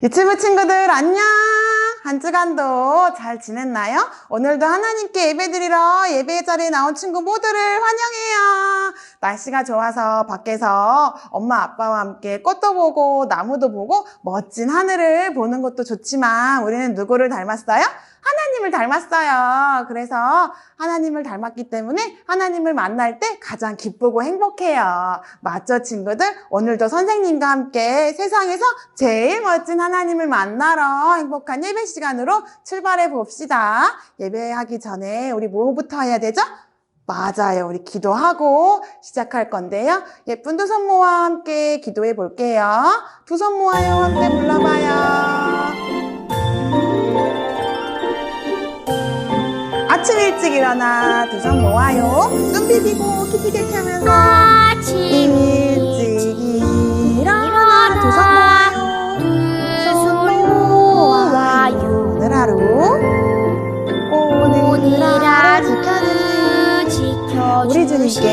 유튜브 친구들 안녕! 한 주간도 잘 지냈나요? 오늘도 하나님께 예배드리러 예배 자리에 나온 친구 모두를 환영해요. 날씨가 좋아서 밖에서 엄마 아빠와 함께 꽃도 보고 나무도 보고 멋진 하늘을 보는 것도 좋지만 우리는 누구를 닮았어요? 하나님을 닮았어요. 그래서 하나님을 닮았기 때문에 하나님을 만날 때 가장 기쁘고 행복해요. 맞죠, 친구들? 오늘도 선생님과 함께 세상에서 제일 멋진 하나님을 만나러 행복한 예배 시간으로 출발해 봅시다. 예배하기 전에 우리 뭐부터 해야 되죠? 맞아요. 우리 기도하고 시작할 건데요. 예쁜 두 손 모아 함께 기도해 볼게요. 두 손 모아요. 함께 불러봐요. 아침 일찍 일어나 두 손 모아요. 눈 비비고 키티게 켜면서 아침 일찍 일어나 두 손 모아요. 두 손 모아요. 오늘 하루 지켜주신 우리 주님께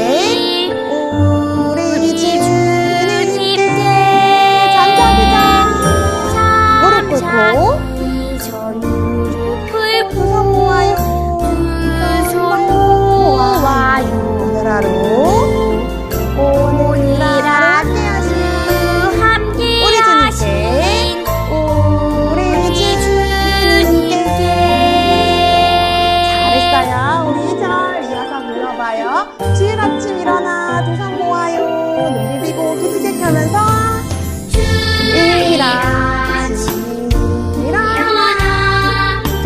우리 주님께 잠자리자 무릎 꿇고 두 손 모아요. 오늘 하루 함께 하신 우리 주님께 잘했어요. 우리 2절 이어서 불러봐요. 주일 아침 일어나 두 손 모아요. 눈 비비고 기지개 켜면서 주일 아침 일어나 두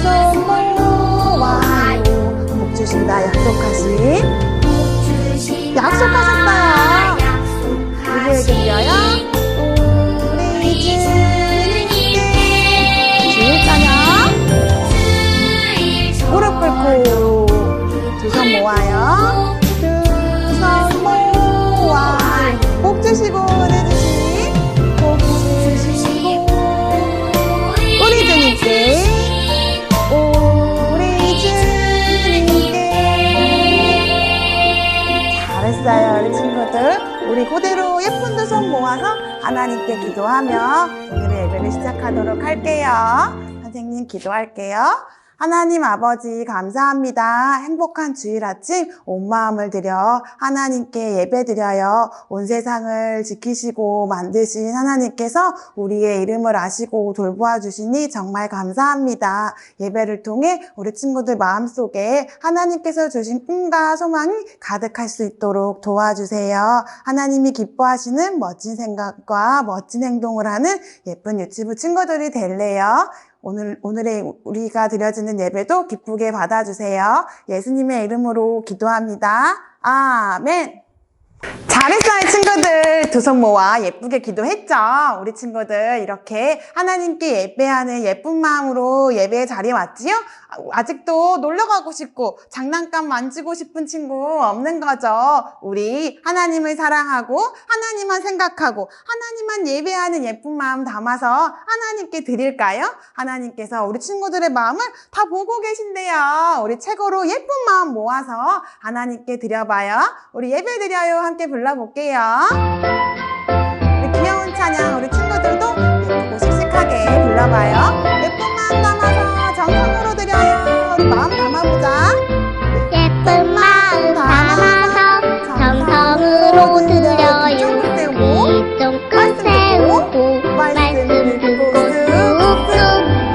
손 모아요. 복 주신다 약속하셨어요. 누구에게 드려요? 우리 주님께 주일 저녁 무릎 꿇고 두 손 모아요. 두 손 모아요. 복 주시고 은혜 주신 복 주시고 우리 주님께 잘했어요. 우리 친구들 우리 그대로 예쁜 두 손 모아서 하나님께 기도하며 오늘의 예배를 시작하도록 할게요. 선생님 기도할게요. 하나님 아버지 감사합니다. 행복한 주일 아침 온 마음을 들여 하나님께 예배드려요. 온 세상을 지키시고 만드신 하나님께서 우리의 이름을 아시고 돌보아 주시니 정말 감사합니다. 예배를 통해 우리 친구들 마음속에 하나님께서 주신 꿈과 소망이 가득할 수 있도록 도와주세요. 하나님이 기뻐하시는 멋진 생각과 멋진 행동을 하는 예쁜 유튜브 친구들이 될래요. 오늘의 우리가 드려지는 예배도 기쁘게 받아주세요. 예수님의 이름으로 기도합니다. 아멘. 잘했어요, 친구들. 두 손 모아 예쁘게 기도했죠? 우리 친구들 이렇게 하나님께 예배하는 예쁜 마음으로 예배의 자리에 왔지요? 아직도 놀러 가고 싶고 장난감 만지고 싶은 친구 없는 거죠? 우리 하나님을 사랑하고 하나님만 생각하고 하나님만 예배하는 예쁜 마음 담아서 하나님께 드릴까요? 하나님께서 우리 친구들의 마음을 다 보고 계신데요. 우리 최고로 예쁜 마음 모아서 하나님께 드려봐요. 우리 예배 드려요 함께 불러볼게요. 우리 귀여운 찬양 우리 친구들도 예쁘고 씩씩하게 불러봐요. 예쁜 마음 담아서 정성으로 드려요. 우리 마음 담아보자. 예쁜 마음 담아서 정성으로 드려요. 이쪽 끝 세우고 말씀 듣고 쑥쑥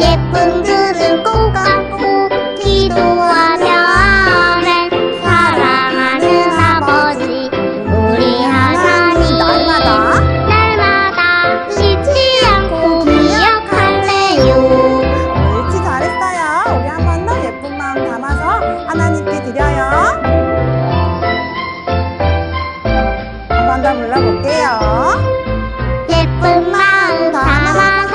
예쁜 눈을 꼭 감고 기도하며 아멘. 사랑하는 아버지 우리 하나님 날마다 잊지 않고 기억할래요. 옳지 잘했어요. 우리 한 번 더 예쁜 마음 담아서 하나님께 드려요. 한 번 더 불러볼게요. 예쁜 마음 담아서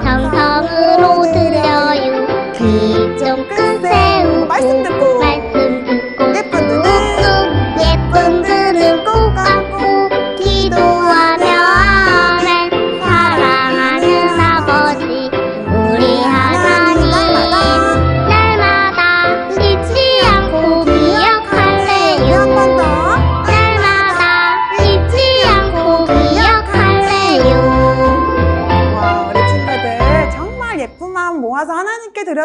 정성으로 드려요. 귀좀 끈 세우고 말씀 듣고 예쁜 눈을 예쁜 눈을 꼭 감고 기도하며 아멘. 사랑하는 아버지 우리 하나님 날마다 잊지 않고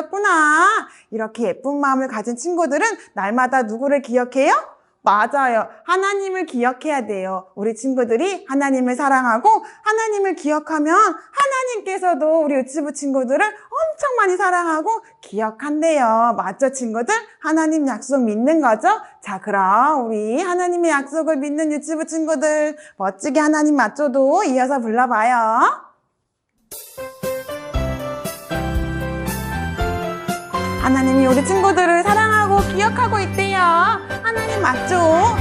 친구들이었구나. 이렇게 예쁜 마음을 가진 친구들은 날마다 누구를 기억해요? 맞아요. 하나님을 기억해야 돼요. 우리 친구들이 하나님을 사랑하고 하나님을 기억하면 하나님께서도 우리 유치부 친구들을 엄청 많이 사랑하고 기억한대요. 맞죠, 친구들? 하나님 약속 믿는 거죠? 자, 그럼 우리 하나님의 약속을 믿는 유치부 친구들 멋지게 하나님 맞죠도 이어서 불러봐요. 하나님이 우리 친구들을 사랑하고 기억하고 있대요. 하나님 맞죠?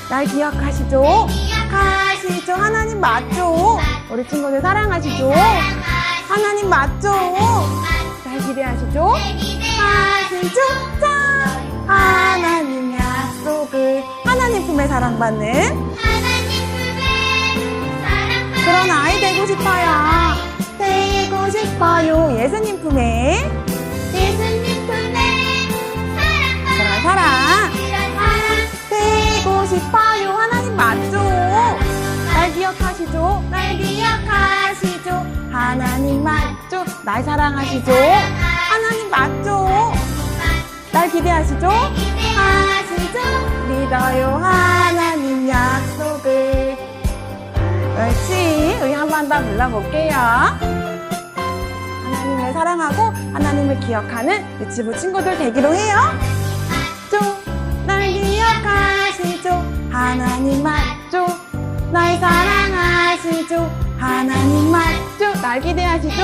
날 기억하시죠? 기억하시죠? 하나님 맞죠? 우리 친구들 사랑하시죠? 하나님 맞죠? 날 기대하시죠? 하시죠? 짠! 하나님 약속을 하나님 품에 사랑받는 그런 아이 되고 싶어요. 되고 싶어요. 예수님 품에 그런 사랑 되고 싶어요. 하나님 맞죠? 날 기억하시죠? 날 기억하시죠? 하나님 맞죠? 날 사랑하시죠? 하나님 맞죠? 날 기대하시죠? 하시죠? 믿어요 하나님 약속을. 옳지. 우리 한 번 더 불러볼게요. 하나님을 사랑하고 하나님을 기억하는 유치부 친구들 되기로 해요. 날 기억하시죠? 하나님 맞죠? 날 사랑하시죠? 하나님 맞죠? 날 기대하시죠?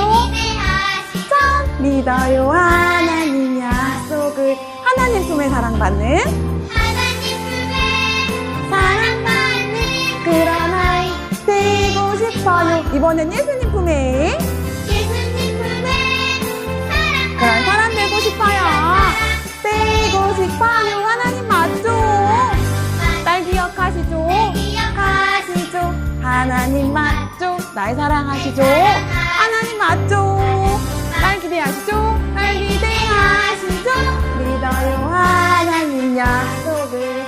짠! 믿어요 하나님 약속을. 하나님 품에 사랑받는 그런 아이 되고 싶어요. 이번엔 예수님 품에 그런 사람 되고 싶어요. 되고 싶어요. 하나님 맞죠? 날 기억하시죠? 하시죠? 하나님 맞죠? 날 사랑하시죠? 하나님 맞죠? 날 기대하시죠? 날 기대하시죠? 믿어요 하나님 약속을.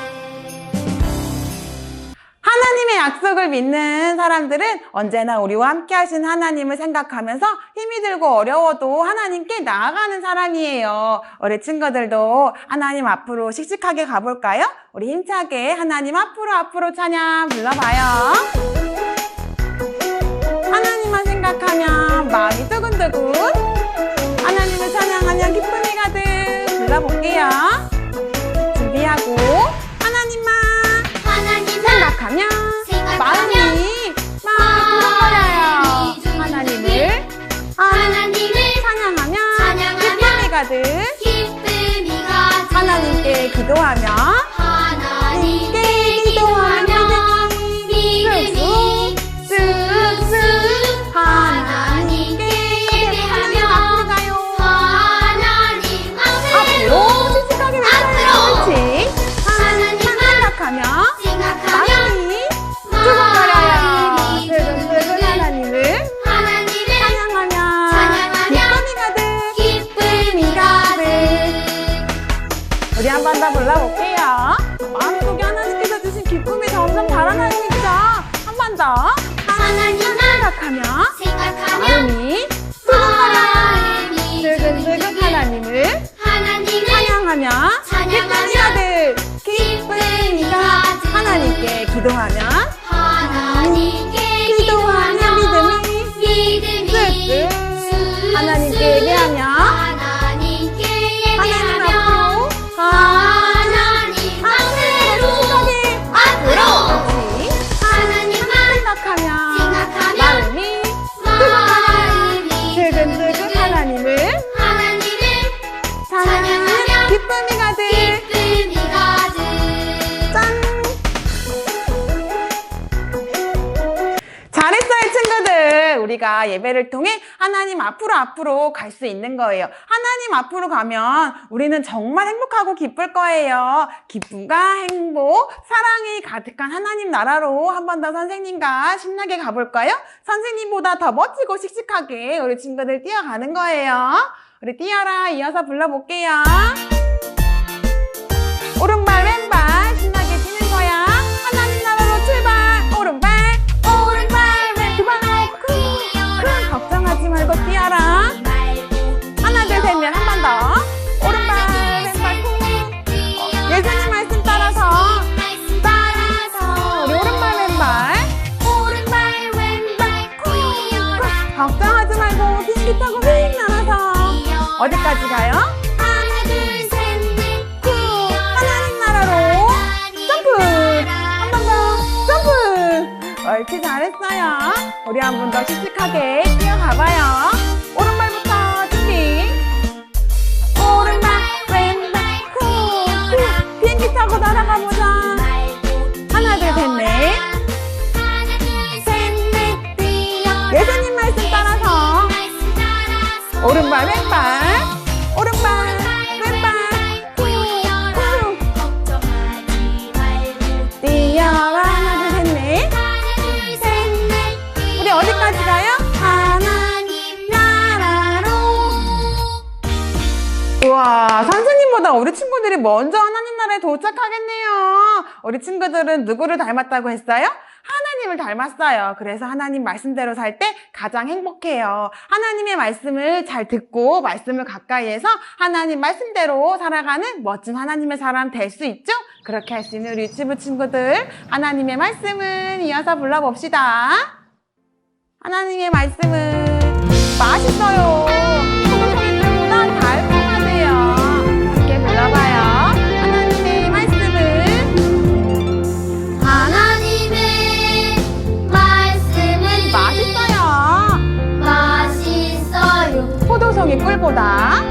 하나님의 약속을 믿는 사람들은 언제나 우리와 함께 하신 하나님을 생각하면서 힘이 들고 어려워도 하나님께 나아가는 사람이에요. 우리 친구들도 하나님 앞으로 씩씩하게 가볼까요? 우리 힘차게 하나님 앞으로 찬양 불러봐요. 하나님만 생각하면 마음이 두근두근, 하나님을 찬양하면 기쁨이 가득. 불러볼게요. 준비하고 하나님만 생각하면 마음이 두근거려요. 하나님을 찬양하면 기쁨이 가득. 하나님께 기도하면 믿음이 쑥쑥 하나님께 앞으로 가요. 앞으로 씩씩하게 외쳐요. 그렇지. 하나님만 생각하면 마음이 두근거려요. 두근두근 하나님을 찬양하면 기쁨이 가득. 우리 한 번 더 불러볼게요. 마음속에 하나님께서 주신 기쁨이 점점 달아나고 있죠. 한 번 더. 하나님만 생각하면 마음이 두근거려요. 두근두근 하나님을 찬양하면 기쁨이 가득. 기쁨이 가득. 하나님께 기도하면 믿음이 쑥쑥 하나님께 얘기하며 하나님 앞으로 앞으로 생각하면 마음이 두근두근 하나님을 찬양하면 기쁨이 가득. 짠! 잘했어요, 친구들. 우리가 예배를 통해 하나님 앞으로 갈 수 있는 거예요. 하나님 앞으로 가면 우리는 정말 행복하고 기쁠 거예요. 기쁨과 행복, 사랑이 가득한 하나님 나라로 한 번 더 선생님과 신나게 가볼까요? 선생님보다 더 멋지고 씩씩하게 우리 친구들 뛰어가는 거예요. 우리 뛰어라 이어서 불러볼게요. 오른발 왼발 신나게 뛰는 거야. 하나님 나라로 출발. 오른발 왼발 큰 걱정하지 말고 뛰어라. 하나 둘 셋 넷 한 번 어디까지 가요? 하나 둘 셋 넷 하나님 나라로 점프! 한 번 더 점프! 옳지, 잘했어요. 우리 한 번 더 씩씩하게 뛰어가봐요. 오른발부터 준비. 오른발, 왼발, 후! 비행기 타고 날아가보자. 하나, 둘, 셋, 넷. 하나 둘 셋 넷 뛰어 예수님 말씀 따라서 오른발, 왼발, 오른발, 왼발, 후! 후! 걱정하지 말고 뛰어라. 하나, 둘, 셋, 넷. 우리 어디까지 가요? 하나님 나라로 우와, 선생님보다 우리 친구들이 먼저 하나님 나라에 도착하겠네요. 우리 친구들은 누구를 닮았다고 했어요? 하나님을 닮았어요. 그래서 하나님 말씀대로 살 때 가장 행복해요. 하나님의 말씀을 잘 듣고 말씀을 가까이에서 하나님 말씀대로 살아가는 멋진 하나님의 사람 될 수 있죠? 그렇게 할 수 있는 우리 유치부 친구들, 하나님의 말씀은 이어서 불러봅시다. 하나님의 말씀은 맛있어요. 소금송이 꿀보다 달콤하대요. 함께 불러봐요. 하나님의 말씀은 하나님의 말씀은 맛있어요. 맛있어요 포도송이 꿀보다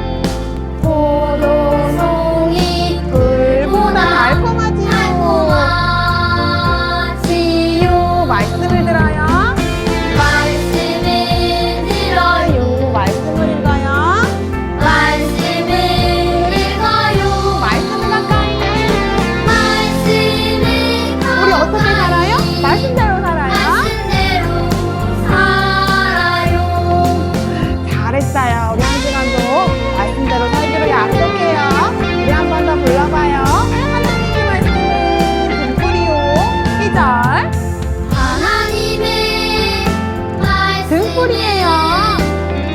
포도송이 꿀보다 달콤하지요. 달콤하지요 말씀을 들어요. 말씀을 들어요 말씀을 읽어요. 말씀을 읽어요 말씀을 가까이. 말씀을 우리 어떻게 살아요? 말씀대로 살아요. 말씀대로 살아요 잘했어요. 우리 한 시간도 말씀대로 살기로 약속해요. 우리 한 번 더 불러봐요. 하나님의 말씀은 등불이요. 2절. 하나님의 말씀 등불이에요.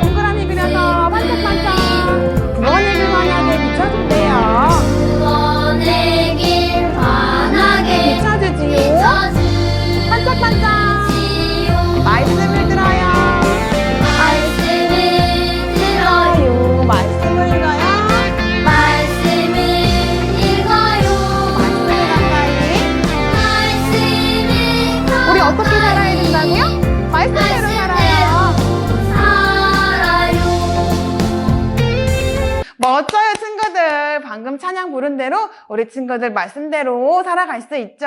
동그라미 그려서 반짝반짝 구원의 길 환하게 비춰준대요. 구원의 길 환하게 비춰주지요. 비춰주지요 반짝반짝 말씀을 들어요. 말씀을 들어요 말씀을 읽어요. 말씀을 읽어요 말씀을 가까이. 말씀을 우리 어떻게 살아야 된다고요? 말씀대로 살아요. 살아요 멋져요, 친구들. 방금 찬양 부른 대로 우리 친구들 말씀대로 살아갈 수 있죠.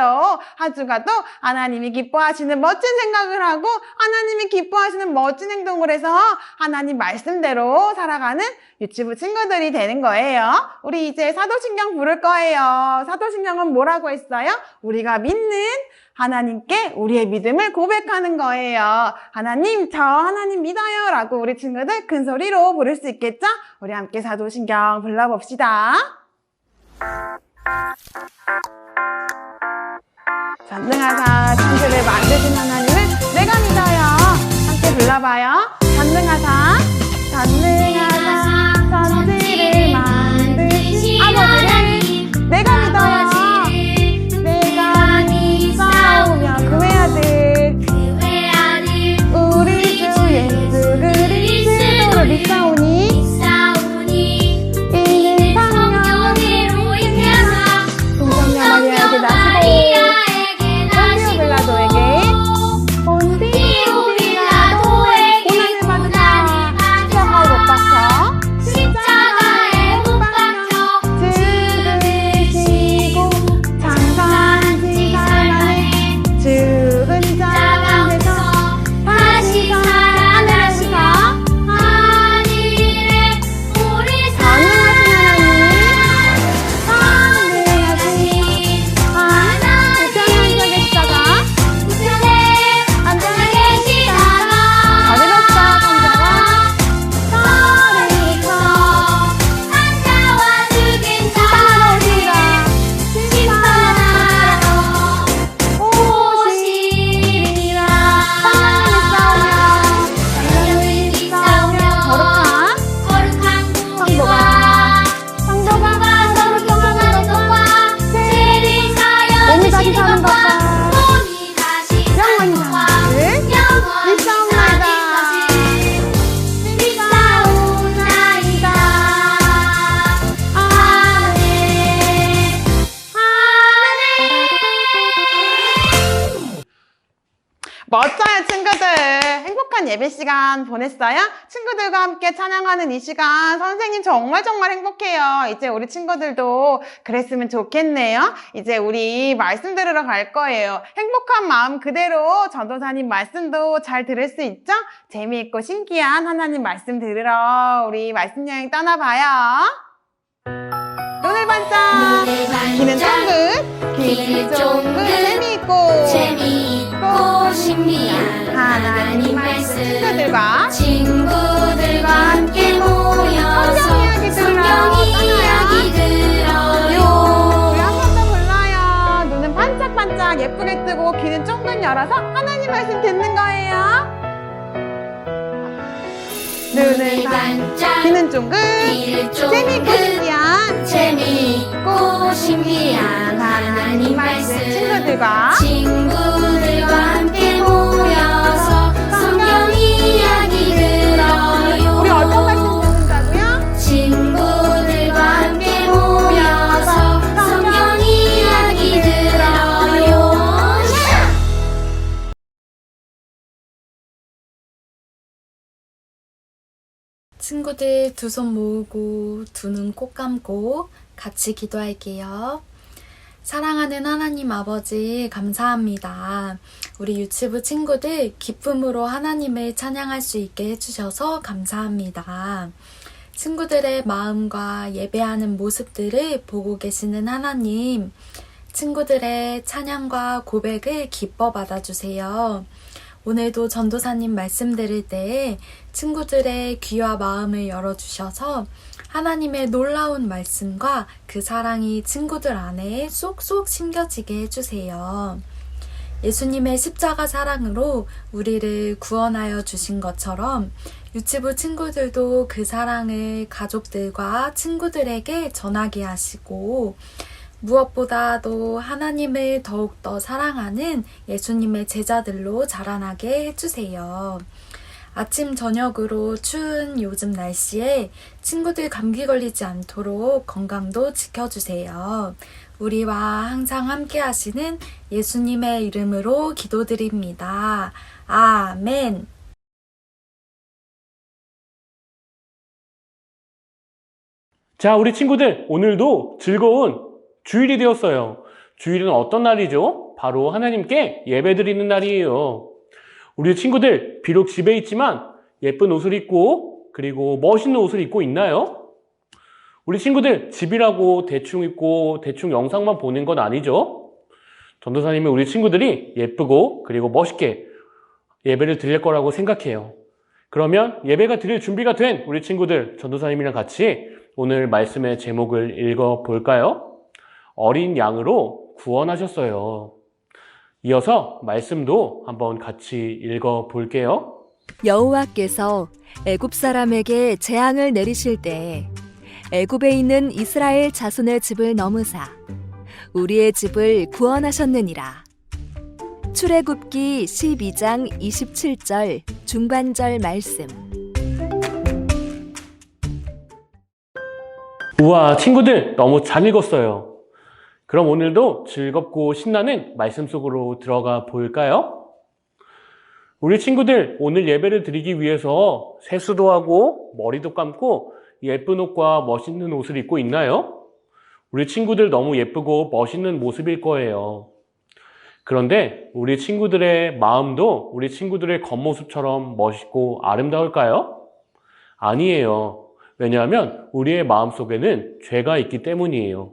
한 주가 또 하나님이 기뻐하시는 멋진 생각을 하고 하나님이 기뻐하시는 멋진 행동을 해서 하나님 말씀대로 살아가는 유치부 친구들이 되는 거예요. 우리 이제 사도신경 부를 거예요. 사도신경은 뭐라고 했어요? 우리가 믿는 하나님께 우리의 믿음을 고백하는 거예요. 하나님, 저 하나님 믿어요 라고 우리 친구들 큰 소리로 부를 수 있겠죠? 우리 함께 사도신경 불러봅시다. 전능하사 천지를 만드신 하나님을 내가 믿어요. 함께 불러봐요. 전능하사 천지를 만드신 아버지를 내가 믿어요. 내가 싸우며 그 외아들 우리 주 예수 그리스도를 믿사오니 이는 성령으로 잉태하사 동정녀 마리아에게 나시고 본디오 빌라도에게 고난 즐거운 예배 시간 보냈어요? 친구들과 함께 찬양하는 이 시간 선생님 정말 행복해요. 이제 우리 친구들도 그랬으면 좋겠네요. 이제 우리 말씀 들으러 갈 거예요. 행복한 마음 그대로 전도사님 말씀도 잘 들을 수 있죠? 재미있고 신기한 하나님 말씀 들으러 우리 말씀 여행 떠나봐요. 눈을 반짝, 귀는 쫑긋, 귀는 쫑긋, 재미있고 신비한 하나님 말씀 친구들과 함께 모여서 성경 이야기 들어요. 우리 한 번 더 불러요. 눈은 반짝반짝 예쁘게 뜨고 귀는 쫑긋 열어서 하나님 말씀 듣는 거예요. 눈을 반짝, 귀는 쫑긋, 재미있고 신기한 하나님 말씀 친구들과 함께 모여서 성경 이야기 들어요. 우리 어떤 말씀 듣는다고요? 친구들과 함께 모여서 성경 이야기 들어요. 친구들 두 손 모으고 두 눈 꼭 감고 같이 기도할게요. 사랑하는 하나님 아버지 감사합니다. 우리 유치부 친구들 기쁨으로 하나님을 찬양할 수 있게 해주셔서 감사합니다. 친구들의 마음과 예배하는 모습들을 보고 계시는 하나님, 친구들의 찬양과 고백을 기뻐 받아주세요. 오늘도 전도사님 말씀 들을 때 친구들의 귀와 마음을 열어주셔서 하나님의 놀라운 말씀과 그 사랑이 친구들 안에 쏙쏙 심겨지게 해주세요. 예수님의 십자가 사랑으로 우리를 구원하여 주신 것처럼 유치부 친구들도 그 사랑을 가족들과 친구들에게 전하게 하시고 무엇보다도 하나님을 더욱더 사랑하는 예수님의 제자들로 자라나게 해주세요. 아침 저녁으로 추운 요즘 날씨에 친구들 감기 걸리지 않도록 건강도 지켜주세요. 우리와 항상 함께 하시는 예수님의 이름으로 기도드립니다. 아멘. 자, 우리 친구들, 오늘도 즐거운 주일이 되었어요. 주일은 어떤 날이죠? 바로 하나님께 예배드리는 날이에요. 우리 친구들, 비록 집에 있지만 예쁜 옷을 입고 그리고 멋있는 옷을 입고 있나요? 우리 친구들, 집이라고 대충 입고 대충 영상만 보는 건 아니죠? 전도사님은 우리 친구들이 예쁘고 그리고 멋있게 예배를 드릴 거라고 생각해요. 그러면 예배가 드릴 준비가 된 우리 친구들, 전도사님이랑 같이 오늘 말씀의 제목을 읽어볼까요? 어린 양으로 구원하셨어요. 이어서 말씀도 한번 같이 읽어볼게요. 여호와께서 애굽 사람에게 재앙을 내리실 때 애굽에 있는 이스라엘 자손의 집을 넘으사 우리의 집을 구원하셨느니라. 출애굽기 12장 27절 중반절 말씀. 우와, 친구들 너무 잘 읽었어요. 그럼 오늘도 즐겁고 신나는 말씀 속으로 들어가 볼까요? 우리 친구들 오늘 예배를 드리기 위해서 세수도 하고 머리도 감고 예쁜 옷과 멋있는 옷을 입고 있나요? 우리 친구들 너무 예쁘고 멋있는 모습일 거예요. 그런데 우리 친구들의 마음도 우리 친구들의 겉모습처럼 멋있고 아름다울까요? 아니에요. 왜냐하면 우리의 마음속에는 죄가 있기 때문이에요.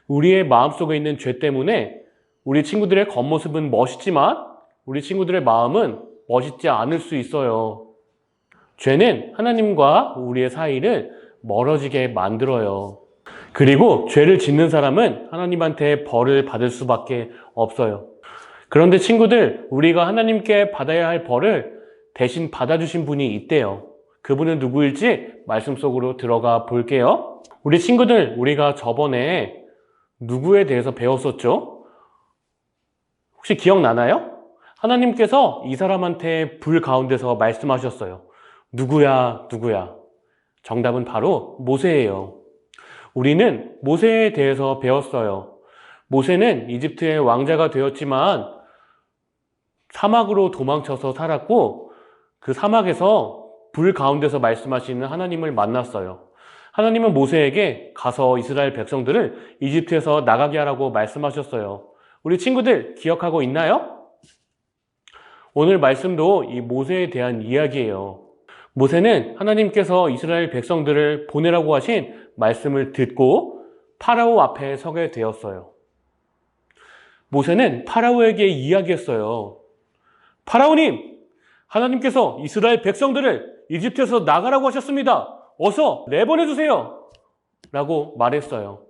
우리의 마음속에 있는 죄 때문에 우리 친구들의 겉모습은 멋있지만 우리 친구들의 마음은 멋있지 않을 수 있어요. 죄는 하나님과 우리의 사이를 멀어지게 만들어요. 그리고 죄를 짓는 사람은 하나님한테 벌을 받을 수밖에 없어요. 그런데 친구들, 우리가 하나님께 받아야 할 벌을 대신 받아주신 분이 있대요. 그분은 누구일지 말씀 속으로 들어가 볼게요. 우리 친구들, 우리가 저번에 누구에 대해서 배웠었죠? 혹시 기억나나요? 하나님께서 이 사람한테 불 가운데서 말씀하셨어요. 누구야, 누구야? 정답은 바로 모세예요. 우리는 모세에 대해서 배웠어요. 모세는 이집트의 왕자가 되었지만 사막으로 도망쳐서 살았고 그 사막에서 불 가운데서 말씀하시는 하나님을 만났어요. 하나님은 모세에게 가서 이스라엘 백성들을 이집트에서 나가게 하라고 말씀하셨어요. 우리 친구들 기억하고 있나요? 오늘 말씀도 이 모세에 대한 이야기예요. 모세는 하나님께서 이스라엘 백성들을 보내라고 하신 말씀을 듣고 파라오 앞에 서게 되었어요. 모세는 파라오에게 이야기했어요. 파라오님, 하나님께서 이스라엘 백성들을 이집트에서 나가라고 하셨습니다. 어서 내보내주세요. 라고 말했어요.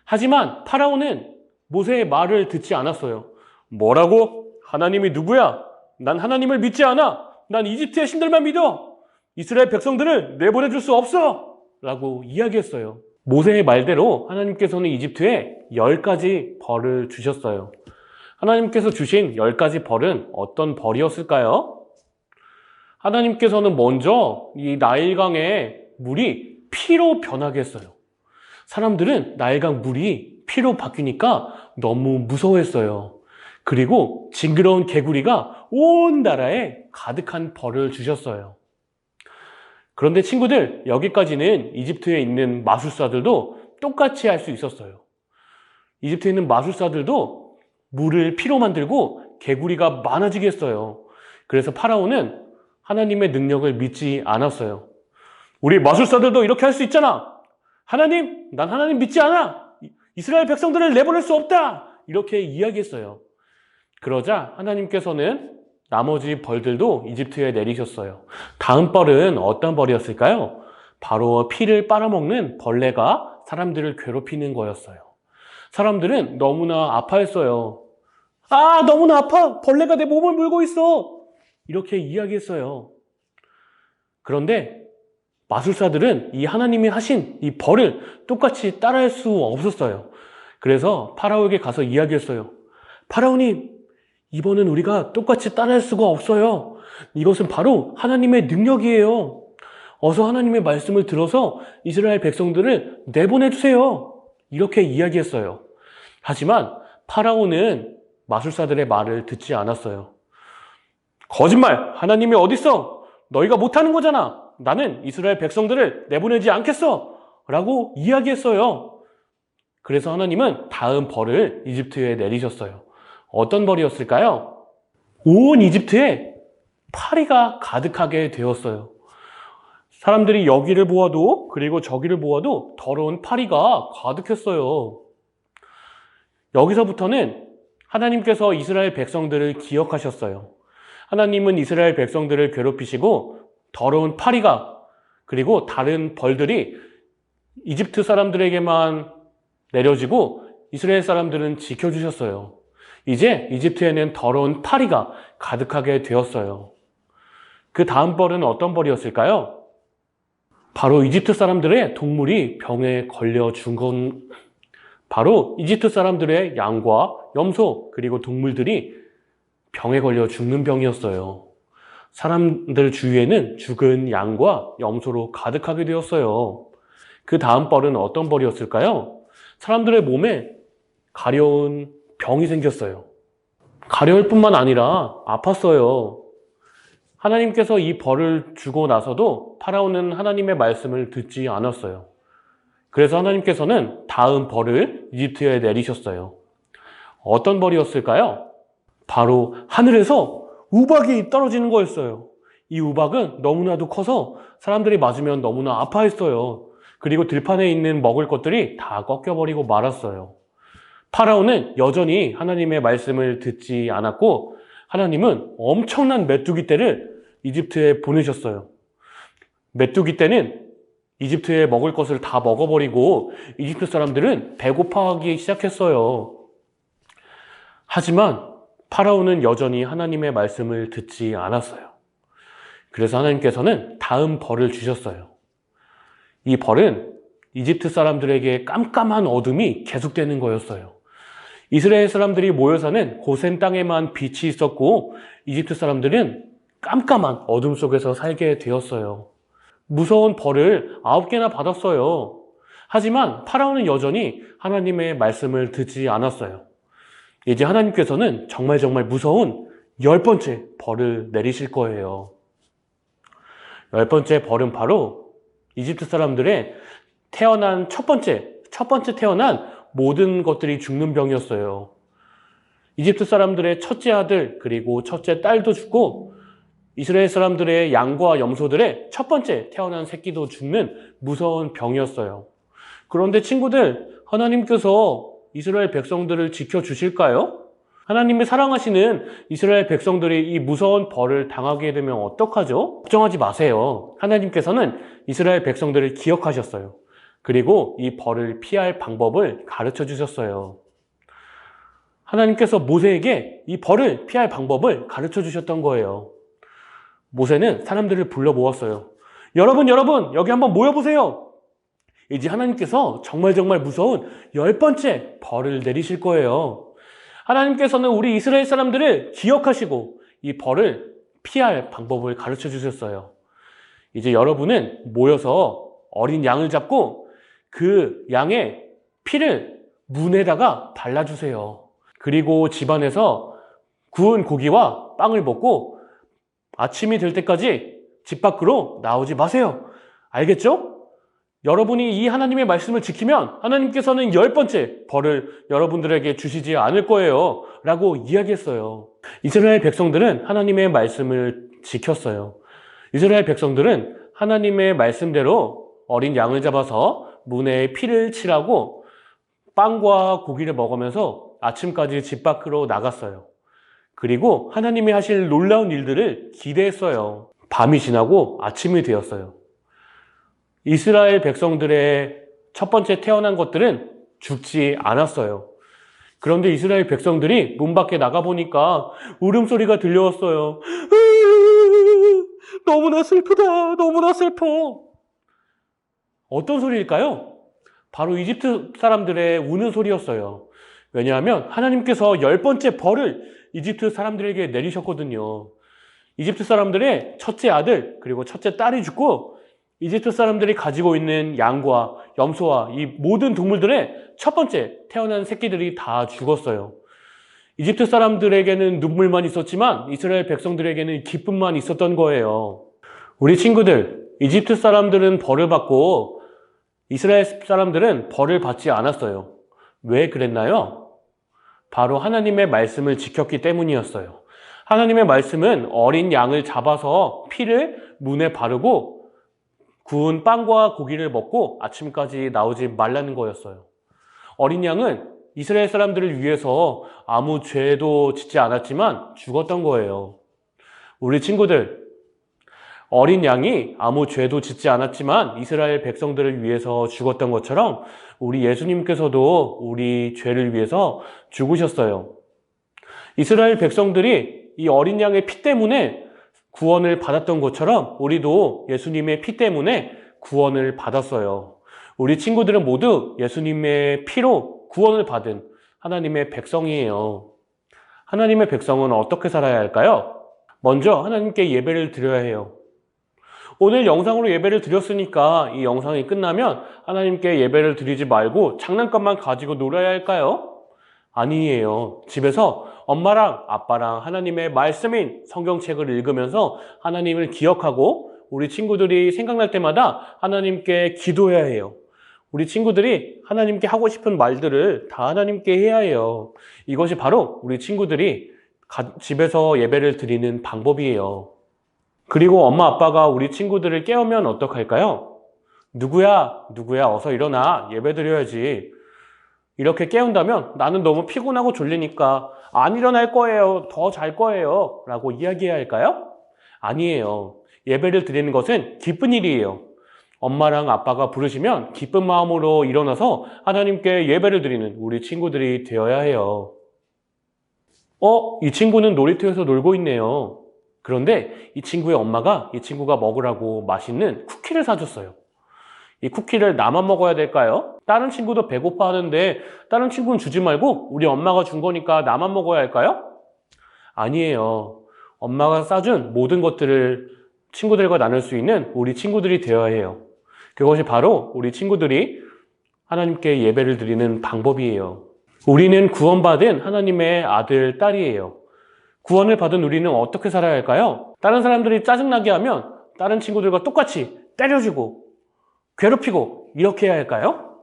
하지만 파라오는 모세의 말을 듣지 않았어요. 뭐라고? 하나님이 누구야? 난 하나님을 믿지 않아. 난 이집트의 신들만 믿어. 이스라엘 백성들을 내보내줄 수 없어. 라고 이야기했어요. 모세의 말대로 하나님께서는 이집트에 10가지 벌을 주셨어요. 하나님께서 주신 10가지 벌은 어떤 벌이었을까요? 하나님께서는 먼저 이 나일강의 물이 피로 변하게 했어요. 사람들은 나일강 물이 피로 바뀌니까 너무 무서워했어요. 그리고 징그러운 개구리가 온 나라에 가득한 벌을 주셨어요. 그런데 친구들, 여기까지는 이집트에 있는 마술사들도 똑같이 할 수 있었어요. 이집트에 있는 마술사들도 물을 피로 만들고 개구리가 많아지게 했어요. 그래서 파라오는 하나님의 능력을 믿지 않았어요. 우리 마술사들도 이렇게 할 수 있잖아. 하나님, 난 하나님 믿지 않아. 이스라엘 백성들을 내보낼 수 없다. 이렇게 이야기했어요. 그러자 하나님께서는 나머지 벌들도 이집트에 내리셨어요. 다음 벌은 어떤 벌이었을까요? 바로 피를 빨아먹는 벌레가 사람들을 괴롭히는 거였어요. 사람들은 너무나 아파했어요. 아, 너무나 아파. 벌레가 내 몸을 물고 있어. 이렇게 이야기했어요. 그런데 마술사들은 이 하나님이 하신 이 벌을 똑같이 따라할 수 없었어요. 그래서 파라오에게 가서 이야기했어요. 파라오님, 이번은 우리가 똑같이 따라할 수가 없어요. 이것은 바로 하나님의 능력이에요. 어서 하나님의 말씀을 들어서 이스라엘 백성들을 내보내주세요. 이렇게 이야기했어요. 하지만 파라오는 마술사들의 말을 듣지 않았어요. 거짓말! 하나님이 어딨어? 너희가 못하는 거잖아. 나는 이스라엘 백성들을 내보내지 않겠어. 라고 이야기했어요. 그래서 하나님은 다음 벌을 이집트에 내리셨어요. 어떤 벌이었을까요? 온 이집트에 파리가 가득하게 되었어요. 사람들이 여기를 보아도 그리고 저기를 보아도 더러운 파리가 가득했어요. 여기서부터는 하나님께서 이스라엘 백성들을 기억하셨어요. 하나님은 이스라엘 백성들을 괴롭히시고 더러운 파리가 그리고 다른 벌들이 이집트 사람들에게만 내려지고 이스라엘 사람들은 지켜주셨어요. 이제 이집트에는 더러운 파리가 가득하게 되었어요. 그 다음 벌은 어떤 벌이었을까요? 바로 이집트 사람들의 동물이 병에 걸려 죽은 건 바로 이집트 사람들의 양과 염소 그리고 동물들이 병에 걸려 죽는 병이었어요. 사람들 주위에는 죽은 양과 염소로 가득하게 되었어요. 그 다음 벌은 어떤 벌이었을까요? 사람들의 몸에 가려운 병이 생겼어요. 가려울 뿐만 아니라 아팠어요. 하나님께서 이 벌을 주고 나서도 파라오는 하나님의 말씀을 듣지 않았어요. 그래서 하나님께서는 다음 벌을 이집트에 내리셨어요. 어떤 벌이었을까요? 바로 하늘에서 우박이 떨어지는 거였어요. 이 우박은 너무나도 커서 사람들이 맞으면 너무나 아파했어요. 그리고 들판에 있는 먹을 것들이 다 꺾여버리고 말았어요. 파라오는 여전히 하나님의 말씀을 듣지 않았고 하나님은 엄청난 메뚜기 떼를 이집트에 보내셨어요. 메뚜기 떼는 이집트에 먹을 것을 다 먹어버리고 이집트 사람들은 배고파하기 시작했어요. 하지만 파라오는 여전히 하나님의 말씀을 듣지 않았어요. 그래서 하나님께서는 다음 벌을 주셨어요. 이 벌은 이집트 사람들에게 깜깜한 어둠이 계속되는 거였어요. 이스라엘 사람들이 모여 사는 고센 땅에만 빛이 있었고 이집트 사람들은 깜깜한 어둠 속에서 살게 되었어요. 무서운 벌을 9개나 받았어요. 하지만 파라오는 여전히 하나님의 말씀을 듣지 않았어요. 이제 하나님께서는 정말 무서운 10번째 벌을 내리실 거예요. 10번째 벌은 바로 이집트 사람들의 태어난 첫 번째 태어난 모든 것들이 죽는 병이었어요. 이집트 사람들의 첫째 아들 그리고 첫째 딸도 죽고 이스라엘 사람들의 양과 염소들의 첫 번째 태어난 새끼도 죽는 무서운 병이었어요. 그런데 친구들, 하나님께서 이스라엘 백성들을 지켜주실까요? 하나님의 사랑하시는 이스라엘 백성들이 이 무서운 벌을 당하게 되면 어떡하죠? 걱정하지 마세요. 하나님께서는 이스라엘 백성들을 기억하셨어요. 그리고 이 벌을 피할 방법을 가르쳐 주셨어요. 하나님께서 모세에게 이 벌을 피할 방법을 가르쳐 주셨던 거예요. 모세는 사람들을 불러 모았어요. 여러분, 여기 한번 모여보세요. 이제 하나님께서 정말 무서운 10번째 벌을 내리실 거예요. 하나님께서는 우리 이스라엘 사람들을 기억하시고 이 벌을 피할 방법을 가르쳐 주셨어요. 이제 여러분은 모여서 어린 양을 잡고 그 양의 피를 문에다가 발라주세요. 그리고 집안에서 구운 고기와 빵을 먹고 아침이 될 때까지 집 밖으로 나오지 마세요. 알겠죠? 여러분이 이 하나님의 말씀을 지키면 하나님께서는 10번째 벌을 여러분들에게 주시지 않을 거예요. 라고 이야기했어요. 이스라엘 백성들은 하나님의 말씀을 지켰어요. 이스라엘 백성들은 하나님의 말씀대로 어린 양을 잡아서 문에 피를 칠하고 빵과 고기를 먹으면서 아침까지 집 밖으로 나갔어요. 그리고 하나님이 하실 놀라운 일들을 기대했어요. 밤이 지나고 아침이 되었어요. 이스라엘 백성들의 첫 번째 태어난 것들은 죽지 않았어요. 그런데 이스라엘 백성들이 문 밖에 나가보니까 울음소리가 들려왔어요. 너무나 슬프다. 너무나 슬퍼. 어떤 소리일까요? 바로 이집트 사람들의 우는 소리였어요. 왜냐하면 하나님께서 10번째 벌을 이집트 사람들에게 내리셨거든요. 이집트 사람들의 첫째 아들 그리고 첫째 딸이 죽고 이집트 사람들이 가지고 있는 양과 염소와 이 모든 동물들의 첫 번째 태어난 새끼들이 다 죽었어요. 이집트 사람들에게는 눈물만 있었지만 이스라엘 백성들에게는 기쁨만 있었던 거예요. 우리 친구들, 이집트 사람들은 벌을 받고 이스라엘 사람들은 벌을 받지 않았어요. 왜 그랬나요? 바로 하나님의 말씀을 지켰기 때문이었어요. 하나님의 말씀은 어린 양을 잡아서 피를 문에 바르고 구운 빵과 고기를 먹고 아침까지 나오지 말라는 거였어요. 어린 양은 이스라엘 사람들을 위해서 아무 죄도 짓지 않았지만 죽었던 거예요. 우리 친구들, 어린 양이 아무 죄도 짓지 않았지만 이스라엘 백성들을 위해서 죽었던 것처럼 우리 예수님께서도 우리 죄를 위해서 죽으셨어요. 이스라엘 백성들이 이 어린 양의 피 때문에 구원을 받았던 것처럼 우리도 예수님의 피 때문에 구원을 받았어요. 우리 친구들은 모두 예수님의 피로 구원을 받은 하나님의 백성이에요. 하나님의 백성은 어떻게 살아야 할까요? 먼저 하나님께 예배를 드려야 해요. 오늘 영상으로 예배를 드렸으니까 이 영상이 끝나면 하나님께 예배를 드리지 말고 장난감만 가지고 놀아야 할까요? 아니에요. 집에서 엄마랑 아빠랑 하나님의 말씀인 성경책을 읽으면서 하나님을 기억하고 우리 친구들이 생각날 때마다 하나님께 기도해야 해요. 우리 친구들이 하나님께 하고 싶은 말들을 다 하나님께 해야 해요. 이것이 바로 우리 친구들이 집에서 예배를 드리는 방법이에요. 그리고 엄마 아빠가 우리 친구들을 깨우면 어떡할까요? 누구야 어서 일어나 예배 드려야지. 이렇게 깨운다면 나는 너무 피곤하고 졸리니까 안 일어날 거예요. 더 잘 거예요. 라고 이야기해야 할까요? 아니에요. 예배를 드리는 것은 기쁜 일이에요. 엄마랑 아빠가 부르시면 기쁜 마음으로 일어나서 하나님께 예배를 드리는 우리 친구들이 되어야 해요. 이 친구는 놀이터에서 놀고 있네요. 그런데 이 친구의 엄마가 이 친구가 먹으라고 맛있는 쿠키를 사줬어요. 이 쿠키를 나만 먹어야 될까요? 다른 친구도 배고파 하는데 다른 친구는 주지 말고 우리 엄마가 준 거니까 나만 먹어야 할까요? 아니에요. 엄마가 싸준 모든 것들을 친구들과 나눌 수 있는 우리 친구들이 되어야 해요. 그것이 바로 우리 친구들이 하나님께 예배를 드리는 방법이에요. 우리는 구원받은 하나님의 아들, 딸이에요. 구원을 받은 우리는 어떻게 살아야 할까요? 다른 사람들이 짜증나게 하면 다른 친구들과 똑같이 때려주고 괴롭히고 이렇게 해야 할까요?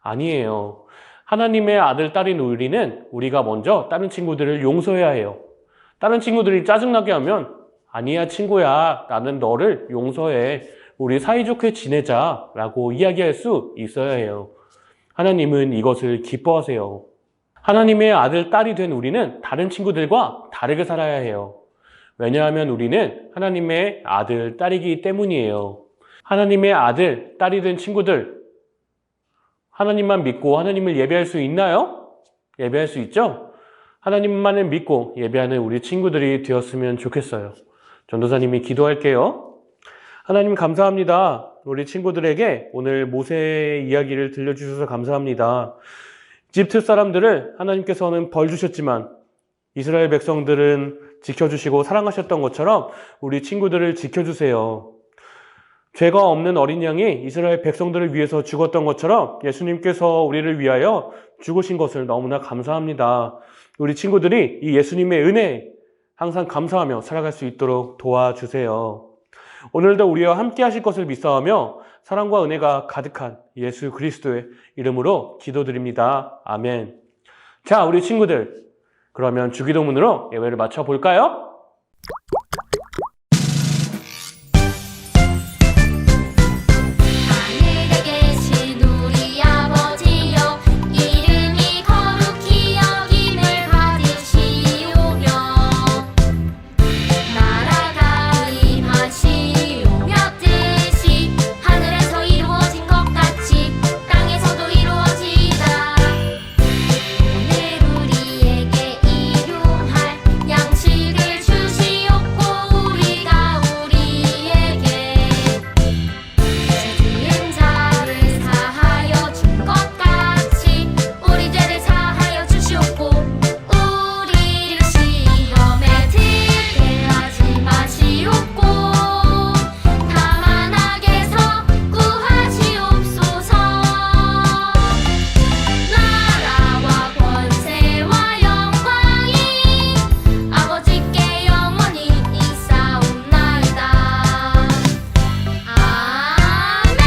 아니에요. 하나님의 아들, 딸인 우리는 우리가 먼저 다른 친구들을 용서해야 해요. 다른 친구들이 짜증나게 하면 아니야 친구야, 나는 너를 용서해. 우리 사이좋게 지내자 라고 이야기할 수 있어야 해요. 하나님은 이것을 기뻐하세요. 하나님의 아들, 딸이 된 우리는 다른 친구들과 다르게 살아야 해요. 왜냐하면 우리는 하나님의 아들, 딸이기 때문이에요. 하나님의 아들, 딸이 된 친구들, 하나님만 믿고 하나님을 예배할 수 있나요? 예배할 수 있죠? 하나님만을 믿고 예배하는 우리 친구들이 되었으면 좋겠어요. 전도사님이 기도할게요. 하나님 감사합니다. 우리 친구들에게 오늘 모세의 이야기를 들려주셔서 감사합니다. 이집트 사람들을 하나님께서는 벌 주셨지만 이스라엘 백성들은 지켜주시고 사랑하셨던 것처럼 우리 친구들을 지켜주세요. 죄가 없는 어린 양이 이스라엘 백성들을 위해서 죽었던 것처럼 예수님께서 우리를 위하여 죽으신 것을 너무나 감사합니다. 우리 친구들이 이 예수님의 은혜에 항상 감사하며 살아갈 수 있도록 도와주세요. 오늘도 우리와 함께 하실 것을 믿사오며 사랑과 은혜가 가득한 예수 그리스도의 이름으로 기도드립니다. 아멘. 자, 우리 친구들, 그러면 주기도문으로 예배를 마쳐볼까요? 하늘에 계신 우리 아버지여 이름이 거룩히 여김을 받으시오며 나라가 임하시오며 뜻이 하늘에서 이루어진 것 같이 땅에서도 이루어지이다. 오늘 우리에게 일용할 양식을 주시옵고 우리가 우리에게 지은 자를 사하여 준 것 같이 우리 죄를 사하여 주시옵고 우리를 시험에 들게 하지 마시옵고 다만 악에서 구하시옵소서. 나라와 권세와 영광이 아버지께 영원히 있사옵나이다. 아멘.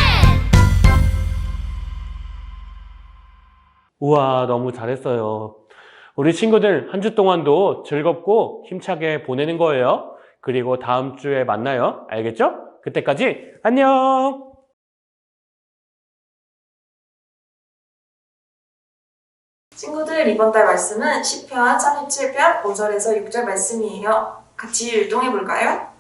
우와, 너무 잘했어요. 우리 친구들 한 주 동안도 즐겁고 힘차게 보내는 거예요. 그리고 다음 주에 만나요. 알겠죠? 그때까지 안녕! 친구들, 이번 달 말씀은 시편 37편 5절에서 6절 말씀이에요. 같이 율동해 볼까요?